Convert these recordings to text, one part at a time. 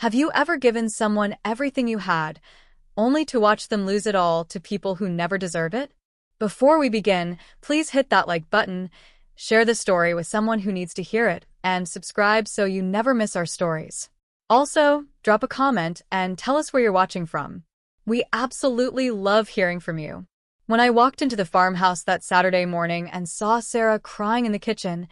Have you ever given someone everything you had, only to watch them lose it all to people who never deserve it? Before we begin, please hit that like button, share the story with someone who needs to hear it, and subscribe so you never miss our stories. Also, drop a comment and tell us where you're watching from. We absolutely love hearing from you. When I walked into the farmhouse that Saturday morning and saw Sarah crying in the kitchen,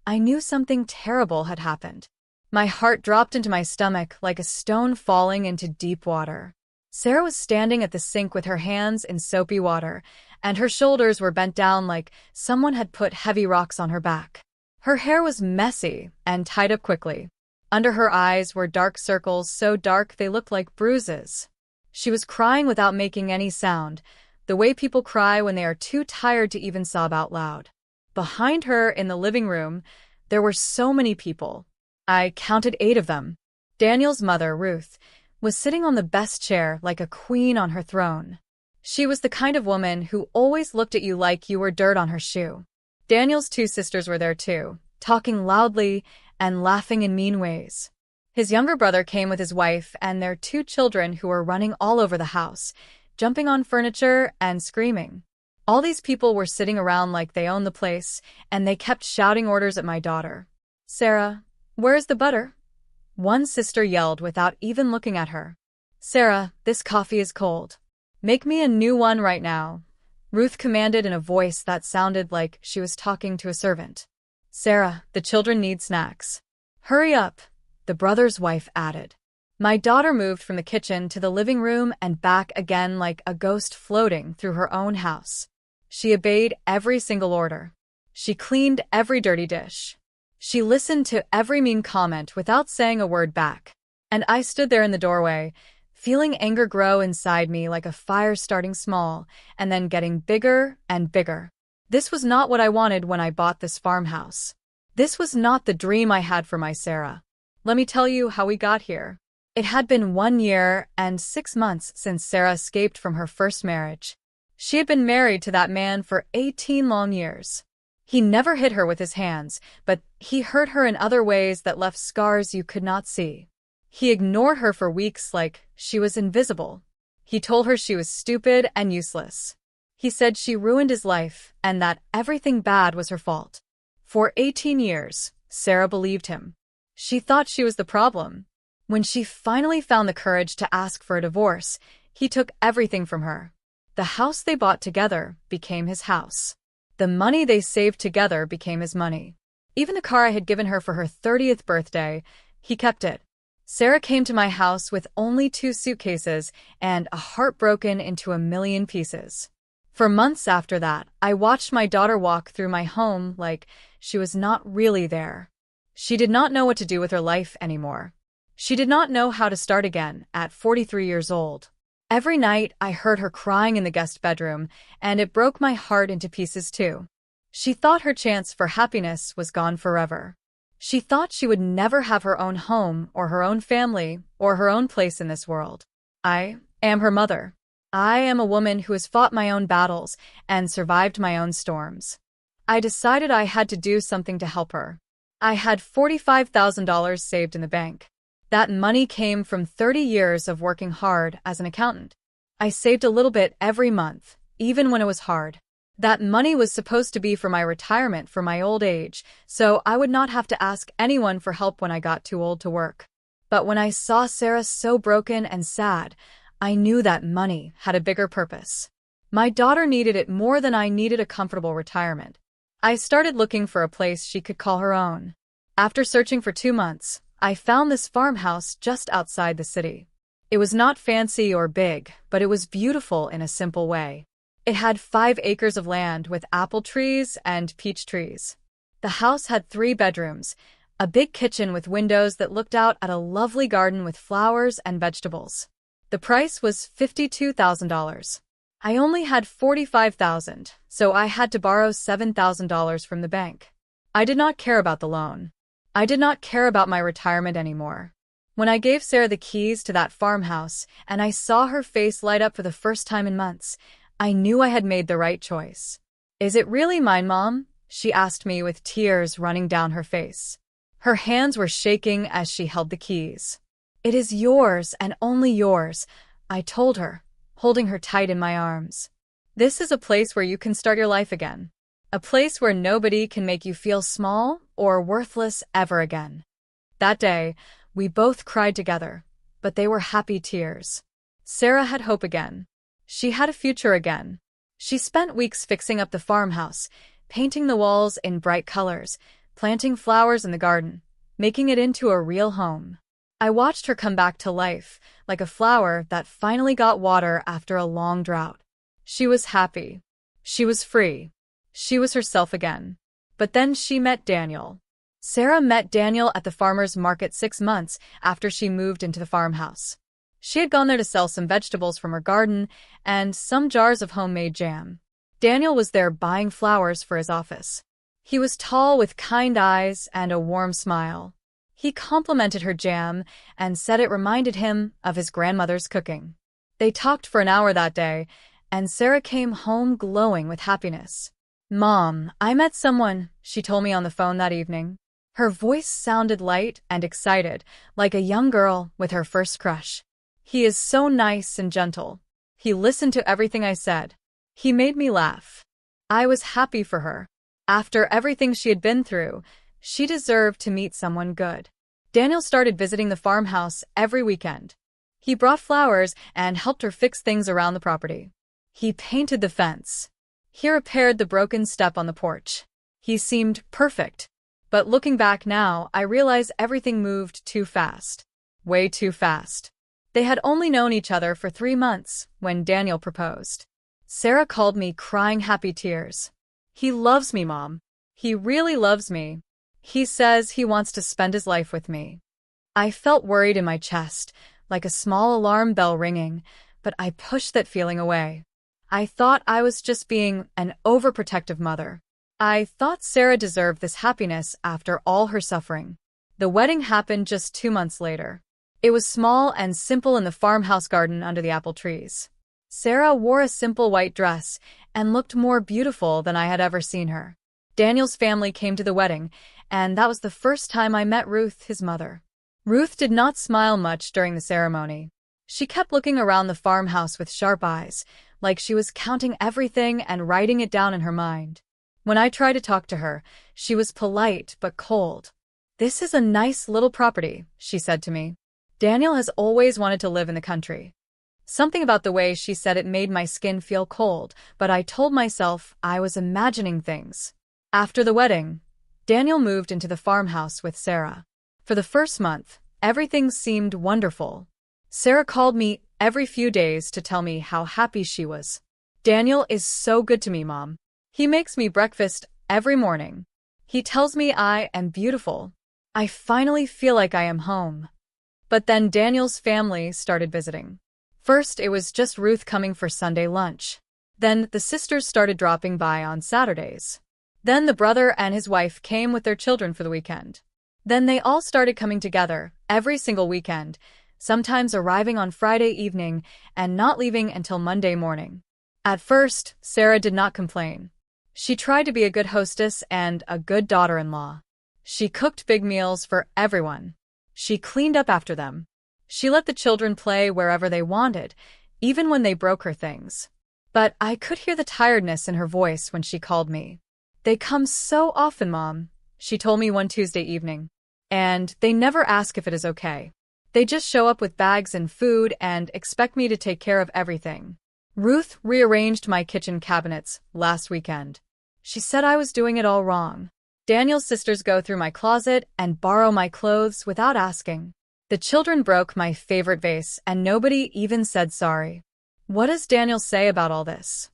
I knew something terrible had happened. My heart dropped into my stomach like a stone falling into deep water. Sarah was standing at the sink with her hands in soapy water, and her shoulders were bent down like someone had put heavy rocks on her back. Her hair was messy and tied up quickly. Under her eyes were dark circles so dark they looked like bruises. She was crying without making any sound, the way people cry when they are too tired to even sob out loud. Behind her in the living room, there were so many people. I counted 8 of them. Daniel's mother, Ruth, was sitting on the best chair like a queen on her throne. She was the kind of woman who always looked at you like you were dirt on her shoe. Daniel's 2 sisters were there too, talking loudly and laughing in mean ways. His younger brother came with his wife and their 2 children who were running all over the house, jumping on furniture and screaming. All these people were sitting around like they owned the place, and they kept shouting orders at my daughter. "Sarah, where's the butter?" One sister yelled without even looking at her. "Sarah, this coffee is cold. Make me a new one right now," Ruth commanded in a voice that sounded like she was talking to a servant. "Sarah, the children need snacks." "Hurry up," the brother's wife added. My daughter moved from the kitchen to the living room and back again like a ghost floating through her own house. She obeyed every single order. She cleaned every dirty dish. She listened to every mean comment without saying a word back. And I stood there in the doorway, feeling anger grow inside me like a fire starting small and then getting bigger and bigger. This was not what I wanted when I bought this farmhouse. This was not the dream I had for my Sarah. Let me tell you how we got here. It had been 1 year and 6 months since Sarah escaped from her first marriage. She had been married to that man for 18 long years. He never hit her with his hands, but he hurt her in other ways that left scars you could not see. He ignored her for weeks like she was invisible. He told her she was stupid and useless. He said she ruined his life and that everything bad was her fault. For 18 years, Sarah believed him. She thought she was the problem. When she finally found the courage to ask for a divorce, he took everything from her. The house they bought together became his house. The money they saved together became his money. Even the car I had given her for her 30th birthday, he kept it. Sarah came to my house with only 2 suitcases and a heart broken into a million pieces. For months after that, I watched my daughter walk through my home like she was not really there. She did not know what to do with her life anymore. She did not know how to start again at 43 years old. Every night, I heard her crying in the guest bedroom, and it broke my heart into pieces too. She thought her chance for happiness was gone forever. She thought she would never have her own home or her own family or her own place in this world. I am her mother. I am a woman who has fought my own battles and survived my own storms. I decided I had to do something to help her. I had $45,000 saved in the bank. That money came from 30 years of working hard as an accountant. I saved a little bit every month, even when it was hard. That money was supposed to be for my retirement for my old age, so I would not have to ask anyone for help when I got too old to work. But when I saw Sarah so broken and sad, I knew that money had a bigger purpose. My daughter needed it more than I needed a comfortable retirement. I started looking for a place she could call her own. After searching for 2 months, I found this farmhouse just outside the city. It was not fancy or big, but it was beautiful in a simple way. It had 5 acres of land with apple trees and peach trees. The house had 3 bedrooms, a big kitchen with windows that looked out at a lovely garden with flowers and vegetables. The price was $52,000. I only had $45,000, so I had to borrow $7,000 from the bank. I did not care about the loan. I did not care about my retirement anymore. When I gave Sarah the keys to that farmhouse and I saw her face light up for the first time in months, I knew I had made the right choice. "Is it really mine, Mom?" she asked me with tears running down her face. Her hands were shaking as she held the keys. It is yours and only yours, I told her, holding her tight in my arms. This is a place where you can start your life again. A place where nobody can make you feel small or worthless ever again. That day, we both cried together, but they were happy tears. Sarah had hope again. She had a future again. She spent weeks fixing up the farmhouse, painting the walls in bright colors, planting flowers in the garden, making it into a real home. I watched her come back to life, like a flower that finally got water after a long drought. She was happy. She was free. She was herself again. But then she met Daniel. Sarah met Daniel at the farmer's market 6 months after she moved into the farmhouse. She had gone there to sell some vegetables from her garden and some jars of homemade jam. Daniel was there buying flowers for his office. He was tall with kind eyes and a warm smile. He complimented her jam and said it reminded him of his grandmother's cooking. They talked for an hour that day, and Sarah came home glowing with happiness. "Mom, I met someone," she told me on the phone that evening. Her voice sounded light and excited, like a young girl with her first crush. "He is so nice and gentle. He listened to everything I said. He made me laugh." I was happy for her. After everything she had been through, she deserved to meet someone good. Daniel started visiting the farmhouse every weekend. He brought flowers and helped her fix things around the property. He painted the fence. He repaired the broken step on the porch. He seemed perfect. But looking back now, I realize everything moved too fast. Way too fast. They had only known each other for 3 months when Daniel proposed. Sarah called me crying happy tears. "He loves me, Mom. He really loves me. He says he wants to spend his life with me." I felt worried in my chest, like a small alarm bell ringing, but I pushed that feeling away. I thought I was just being an overprotective mother. I thought Sarah deserved this happiness after all her suffering. The wedding happened just 2 months later. It was small and simple in the farmhouse garden under the apple trees. Sarah wore a simple white dress and looked more beautiful than I had ever seen her. Daniel's family came to the wedding, and that was the first time I met Ruth, his mother. Ruth did not smile much during the ceremony. She kept looking around the farmhouse with sharp eyes, like she was counting everything and writing it down in her mind. When I tried to talk to her, she was polite but cold. "This is a nice little property," she said to me. "Daniel has always wanted to live in the country." Something about the way she said it made my skin feel cold, but I told myself I was imagining things. After the wedding, Daniel moved into the farmhouse with Sarah. For the first month, everything seemed wonderful. Sarah called me every few days to tell me how happy she was. "Daniel is so good to me, Mom. He makes me breakfast every morning. He tells me I am beautiful. I finally feel like I am home." But then Daniel's family started visiting. First, it was just Ruth coming for Sunday lunch. Then the sisters started dropping by on Saturdays. Then the brother and his wife came with their children for the weekend. Then they all started coming together every single weekend, sometimes arriving on Friday evening and not leaving until Monday morning. At first, Sarah did not complain. She tried to be a good hostess and a good daughter-in-law. She cooked big meals for everyone. She cleaned up after them. She let the children play wherever they wanted, even when they broke her things. But I could hear the tiredness in her voice when she called me. "They come so often, Mom," she told me one Tuesday evening. "And they never ask if it is okay. They just show up with bags and food and expect me to take care of everything." Ruth rearranged my kitchen cabinets last weekend. She said I was doing it all wrong. Daniel's sisters go through my closet and borrow my clothes without asking. The children broke my favorite vase and nobody even said sorry. "What does Daniel say about all this?"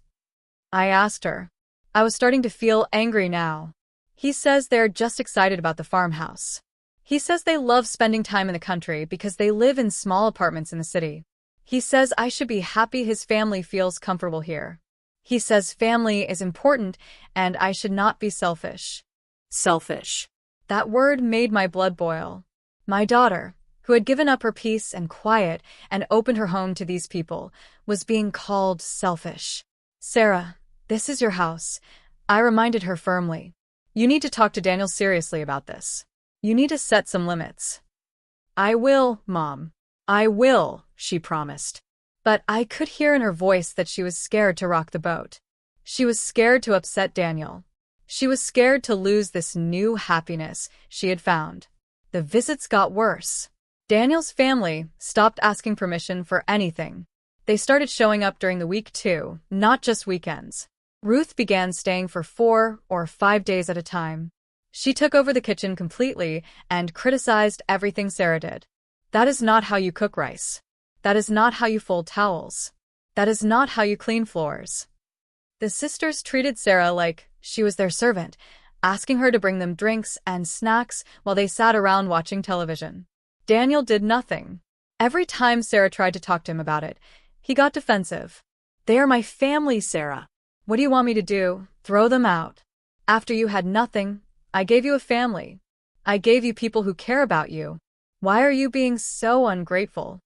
I asked her. I was starting to feel angry now. "He says they're just excited about the farmhouse. He says they love spending time in the country because they live in small apartments in the city. He says I should be happy his family feels comfortable here. He says family is important and I should not be selfish." Selfish. That word made my blood boil. My daughter, who had given up her peace and quiet and opened her home to these people, was being called selfish. "Sarah, this is your house," I reminded her firmly. "You need to talk to Daniel seriously about this. You need to set some limits." "I will, Mom." I will, she promised. But I could hear in her voice that she was scared to rock the boat. She was scared to upset Daniel. She was scared to lose this new happiness she had found. The visits got worse. Daniel's family stopped asking permission for anything. They started showing up during the week too, not just weekends. Ruth began staying for 4 or 5 days at a time. She took over the kitchen completely and criticized everything Sarah did. That is not how you cook rice. That is not how you fold towels. That is not how you clean floors. The sisters treated Sarah like she was their servant, asking her to bring them drinks and snacks while they sat around watching television. Daniel did nothing. Every time Sarah tried to talk to him about it, he got defensive. They are my family, Sarah. What do you want me to do? Throw them out? After you had nothing, I gave you a family. I gave you people who care about you. Why are you being so ungrateful?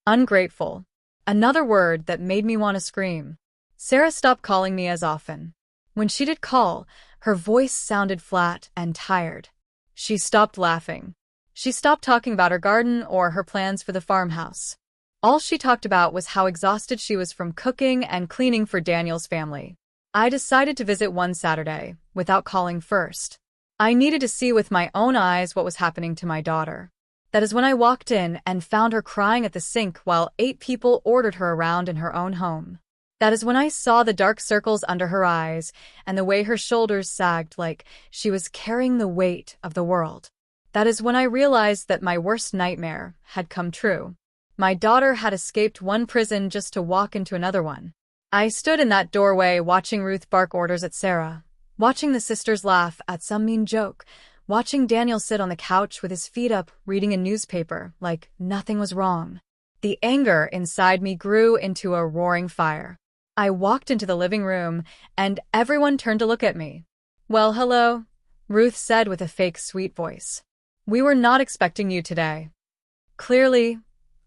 Ungrateful. Another word that made me want to scream. Sarah stopped calling me as often. When she did call, her voice sounded flat and tired. She stopped laughing. She stopped talking about her garden or her plans for the farmhouse. All she talked about was how exhausted she was from cooking and cleaning for Daniel's family. I decided to visit one Saturday, without calling first. I needed to see with my own eyes what was happening to my daughter. That is when I walked in and found her crying at the sink while 8 people ordered her around in her own home. That is when I saw the dark circles under her eyes and the way her shoulders sagged like she was carrying the weight of the world. That is when I realized that my worst nightmare had come true. My daughter had escaped one prison just to walk into another one. I stood in that doorway watching Ruth bark orders at Sarah, watching the sisters laugh at some mean joke, watching Daniel sit on the couch with his feet up reading a newspaper like nothing was wrong. The anger inside me grew into a roaring fire. I walked into the living room, and everyone turned to look at me. Well, hello, Ruth said with a fake sweet voice. We were not expecting you today. Clearly,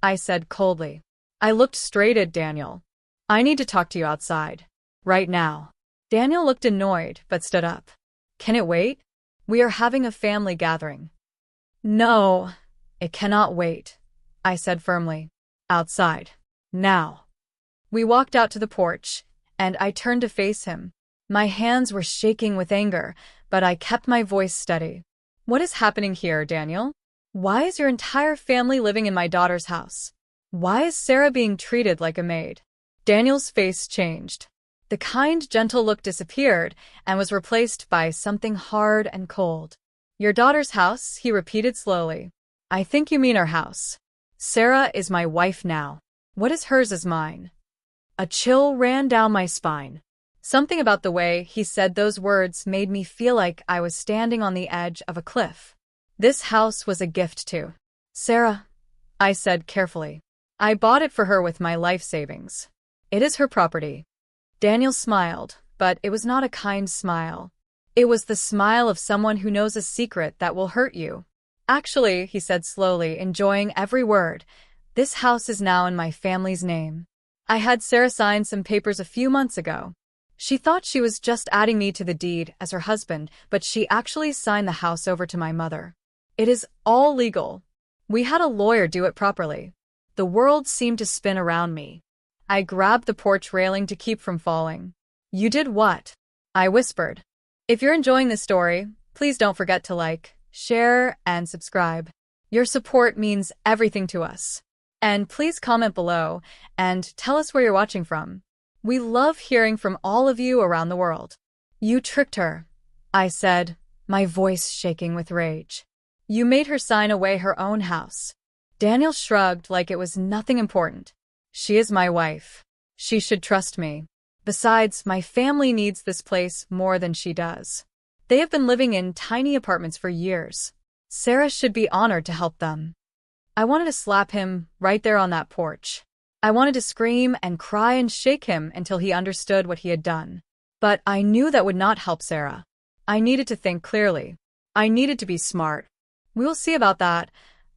I said coldly. I looked straight at Daniel. I need to talk to you outside. Right now. Daniel looked annoyed, but stood up. Can it wait? We are having a family gathering. No, it cannot wait, I said firmly. Outside. Now. We walked out to the porch, and I turned to face him. My hands were shaking with anger, but I kept my voice steady. What is happening here, Daniel? Why is your entire family living in my daughter's house? Why is Sarah being treated like a maid? Daniel's face changed. The kind, gentle look disappeared and was replaced by something hard and cold. Your daughter's house, he repeated slowly. I think you mean our house. Sarah is my wife now. What is hers is mine. A chill ran down my spine. Something about the way he said those words made me feel like I was standing on the edge of a cliff. This house was a gift to Sarah, I said carefully. I bought it for her with my life savings. It is her property. Daniel smiled, but it was not a kind smile. It was the smile of someone who knows a secret that will hurt you. Actually, he said slowly, enjoying every word, this house is now in my family's name. I had Sarah sign some papers a few months ago. She thought she was just adding me to the deed as her husband, but she actually signed the house over to my mother. It is all legal. We had a lawyer do it properly. The world seemed to spin around me. I grabbed the porch railing to keep from falling. You did what? I whispered. If you're enjoying this story, please don't forget to like, share, and subscribe. Your support means everything to us. And please comment below and tell us where you're watching from. We love hearing from all of you around the world. You tricked her, I said, my voice shaking with rage. You made her sign away her own house. Daniel shrugged like it was nothing important. She is my wife. She should trust me. Besides, my family needs this place more than she does. They have been living in tiny apartments for years. Sarah should be honored to help them. I wanted to slap him right there on that porch. I wanted to scream and cry and shake him until he understood what he had done. But I knew that would not help Sarah. I needed to think clearly. I needed to be smart. We will see about that,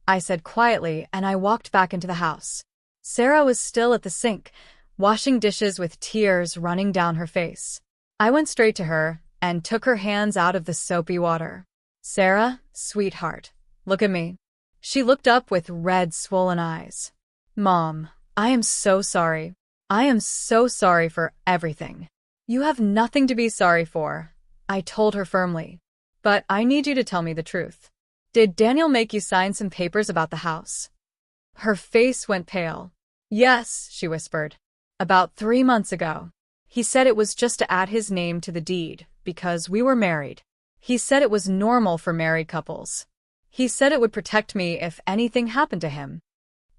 I said quietly, and I walked back into the house. Sarah was still at the sink, washing dishes with tears running down her face. I went straight to her and took her hands out of the soapy water. Sarah, sweetheart, look at me. She looked up with red, swollen eyes. Mom, I am so sorry. I am so sorry for everything. You have nothing to be sorry for, I told her firmly. But I need you to tell me the truth. Did Daniel make you sign some papers about the house? Her face went pale. Yes, she whispered. About 3 months ago. He said it was just to add his name to the deed, because we were married. He said it was normal for married couples. He said it would protect me if anything happened to him.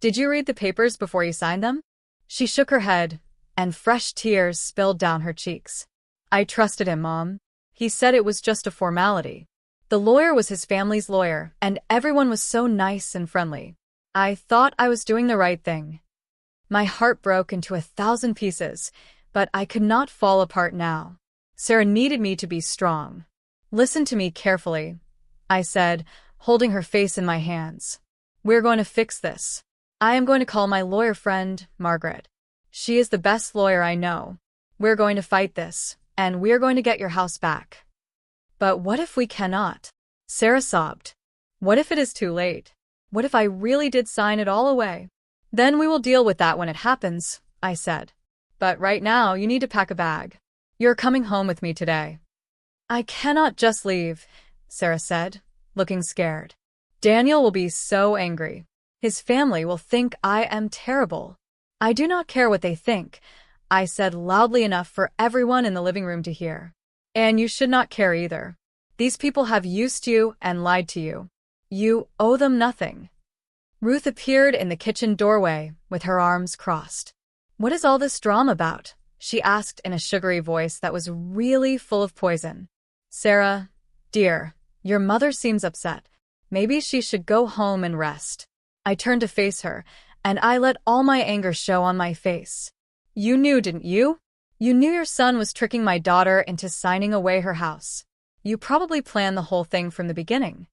Did you read the papers before you signed them? She shook her head, and fresh tears spilled down her cheeks. I trusted him, Mom. He said it was just a formality. The lawyer was his family's lawyer, and everyone was so nice and friendly. I thought I was doing the right thing. My heart broke into 1,000 pieces, but I could not fall apart now. Sarah needed me to be strong. Listen to me carefully, I said, holding her face in my hands. We're going to fix this. I am going to call my lawyer friend, Margaret. She is the best lawyer I know. We're going to fight this, and we're going to get your house back. But what if we cannot? Sarah sobbed. What if it is too late? What if I really did sign it all away? Then we will deal with that when it happens, I said. But right now you need to pack a bag. You're coming home with me today. I cannot just leave, Sarah said, looking scared. Daniel will be so angry. His family will think I am terrible. I do not care what they think, I said loudly enough for everyone in the living room to hear. And you should not care either. These people have used you and lied to you. You owe them nothing. Ruth appeared in the kitchen doorway with her arms crossed. What is all this drama about? She asked in a sugary voice that was really full of poison. Sarah, dear, your mother seems upset. Maybe she should go home and rest. I turned to face her, and I let all my anger show on my face. You knew, didn't you? You knew your son was tricking my daughter into signing away her house. You probably planned the whole thing from the beginning.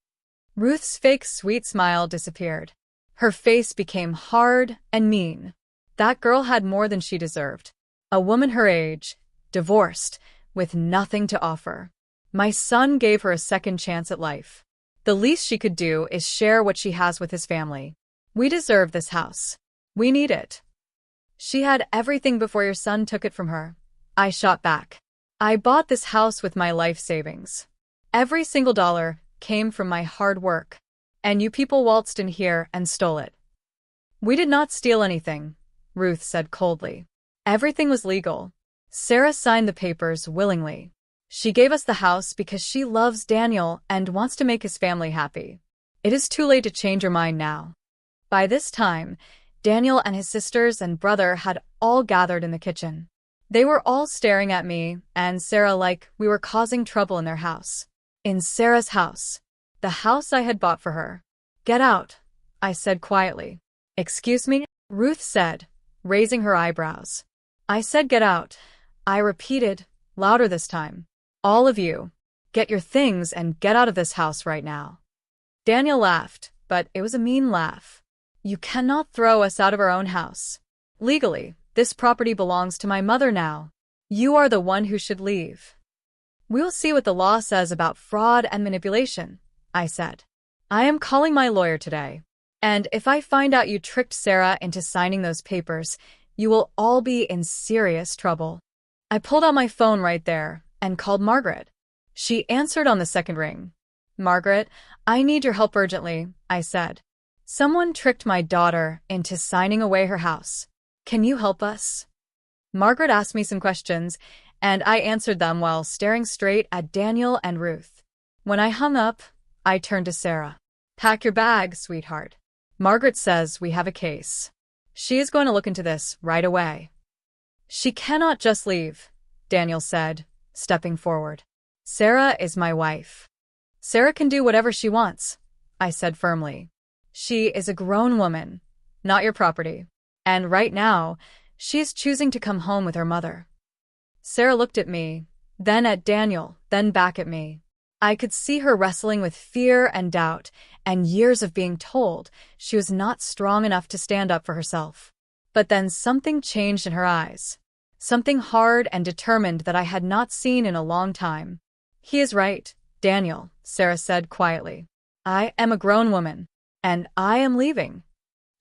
Ruth's fake sweet smile disappeared. Her face became hard and mean. That girl had more than she deserved. A woman her age, divorced, with nothing to offer. My son gave her a second chance at life. The least she could do is share what she has with his family. We deserve this house. We need it. She had everything before your son took it from her. I shot back. I bought this house with my life savings. Every single dollar came from my hard work. And you people waltzed in here and stole it. We did not steal anything, Ruth said coldly. Everything was legal. Sarah signed the papers willingly. She gave us the house because she loves Daniel and wants to make his family happy. It is too late to change your mind now. By this time, Daniel and his sisters and brother had all gathered in the kitchen. They were all staring at me and Sarah like we were causing trouble in their house. In Sarah's house. The house I had bought for her. Get out, I said quietly. Excuse me? Ruth said, raising her eyebrows. I said get out. I repeated, louder this time. All of you, get your things and get out of this house right now. Daniel laughed, but it was a mean laugh. You cannot throw us out of our own house. Legally, this property belongs to my mother now. You are the one who should leave. We will see what the law says about fraud and manipulation, I said. I am calling my lawyer today. And if I find out you tricked Sarah into signing those papers, you will all be in serious trouble. I pulled out my phone right there and called Margaret. She answered on the second ring. Margaret, I need your help urgently, I said. Someone tricked my daughter into signing away her house. Can you help us? Margaret asked me some questions, and I answered them while staring straight at Daniel and Ruth. When I hung up, I turned to Sarah. Pack your bag, sweetheart. Margaret says we have a case. She is going to look into this right away. She cannot just leave, Daniel said, stepping forward. Sarah is my wife. Sarah can do whatever she wants, I said firmly. She is a grown woman, not your property. And right now, she is choosing to come home with her mother. Sarah looked at me, then at Daniel, then back at me. I could see her wrestling with fear and doubt, and years of being told she was not strong enough to stand up for herself. But then something changed in her eyes. Something hard and determined that I had not seen in a long time. He is right, Daniel, Sarah said quietly. I am a grown woman, and I am leaving.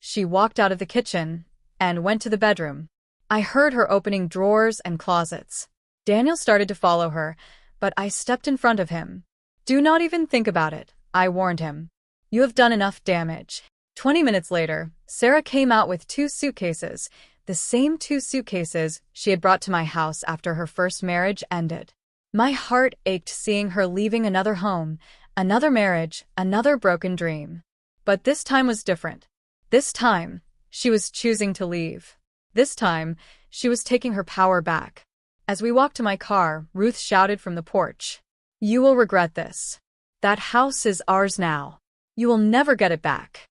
She walked out of the kitchen and went to the bedroom. I heard her opening drawers and closets. Daniel started to follow her, but I stepped in front of him. "Do not even think about it," I warned him. "You have done enough damage." 20 minutes later, Sarah came out with 2 suitcases, the same 2 suitcases she had brought to my house after her first marriage ended. My heart ached seeing her leaving another home, another marriage, another broken dream. But this time was different. This time, she was choosing to leave. This time, she was taking her power back. As we walked to my car, Ruth shouted from the porch, "You will regret this. That house is ours now. You will never get it back."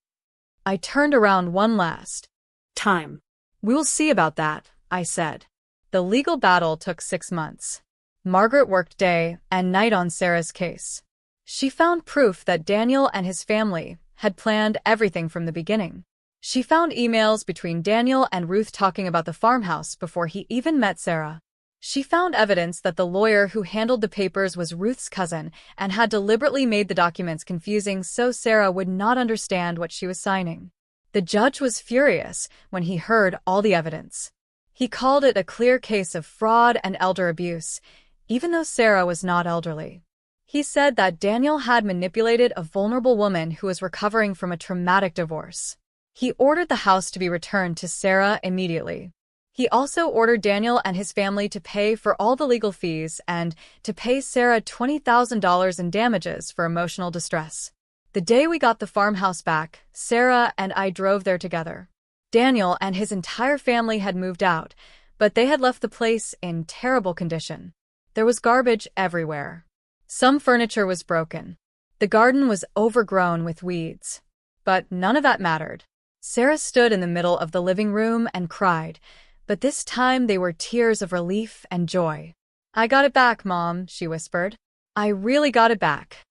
I turned around one last time. "We will see about that," I said. The legal battle took 6 months. Margaret worked day and night on Sarah's case. She found proof that Daniel and his family had planned everything from the beginning. She found emails between Daniel and Ruth talking about the farmhouse before he even met Sarah. She found evidence that the lawyer who handled the papers was Ruth's cousin and had deliberately made the documents confusing so Sarah would not understand what she was signing. The judge was furious when he heard all the evidence. He called it a clear case of fraud and elder abuse, even though Sarah was not elderly. He said that Daniel had manipulated a vulnerable woman who was recovering from a traumatic divorce. He ordered the house to be returned to Sarah immediately. He also ordered Daniel and his family to pay for all the legal fees and to pay Sarah $20,000 in damages for emotional distress. The day we got the farmhouse back, Sarah and I drove there together. Daniel and his entire family had moved out, but they had left the place in terrible condition. There was garbage everywhere. Some furniture was broken. The garden was overgrown with weeds. But none of that mattered. Sarah stood in the middle of the living room and cried, but this time they were tears of relief and joy. "I got it back, Mom," she whispered. "I really got it back."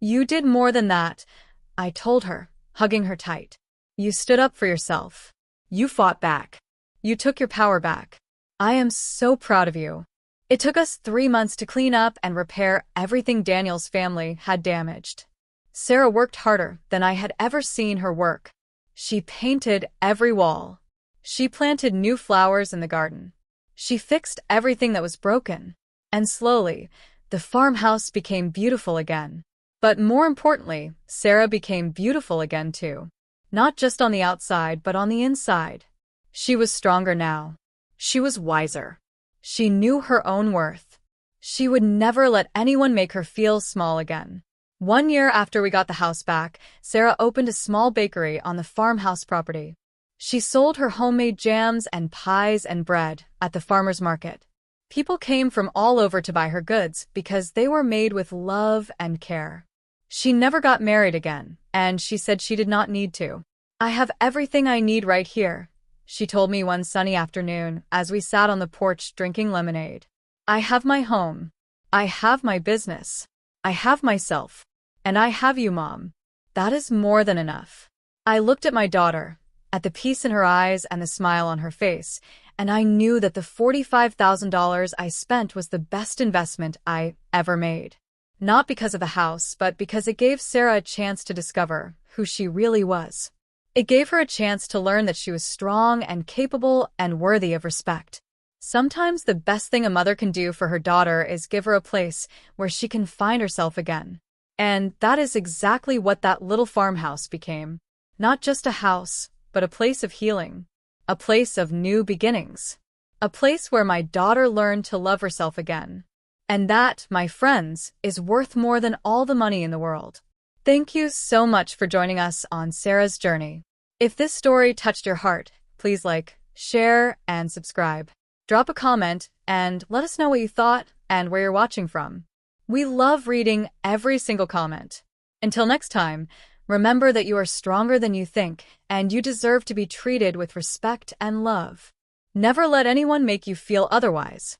"You did more than that," I told her, hugging her tight. "You stood up for yourself. You fought back. You took your power back. I am so proud of you." It took us 3 months to clean up and repair everything Daniel's family had damaged. Sarah worked harder than I had ever seen her work. She painted every wall. She planted new flowers in the garden. She fixed everything that was broken. And slowly, the farmhouse became beautiful again. But more importantly, Sarah became beautiful again too. Not just on the outside, but on the inside. She was stronger now. She was wiser. She knew her own worth. She would never let anyone make her feel small again. 1 year after we got the house back, Sarah opened a small bakery on the farmhouse property. She sold her homemade jams and pies and bread at the farmer's market. People came from all over to buy her goods because they were made with love and care. She never got married again, and she said she did not need to. "I have everything I need right here," she told me one sunny afternoon as we sat on the porch drinking lemonade. "I have my home. I have my business. I have myself. And I have you, Mom. That is more than enough." I looked at my daughter, at the peace in her eyes and the smile on her face, and I knew that the $45,000 I spent was the best investment I ever made. Not because of the house, but because it gave Sarah a chance to discover who she really was. It gave her a chance to learn that she was strong and capable and worthy of respect. Sometimes the best thing a mother can do for her daughter is give her a place where she can find herself again. And that is exactly what that little farmhouse became. Not just a house, but a place of healing. A place of new beginnings. A place where my daughter learned to love herself again. And that, my friends, is worth more than all the money in the world. Thank you so much for joining us on Sarah's journey. If this story touched your heart, please like, share, and subscribe. Drop a comment and let us know what you thought and where you're watching from. We love reading every single comment. Until next time, remember that you are stronger than you think, and you deserve to be treated with respect and love. Never let anyone make you feel otherwise.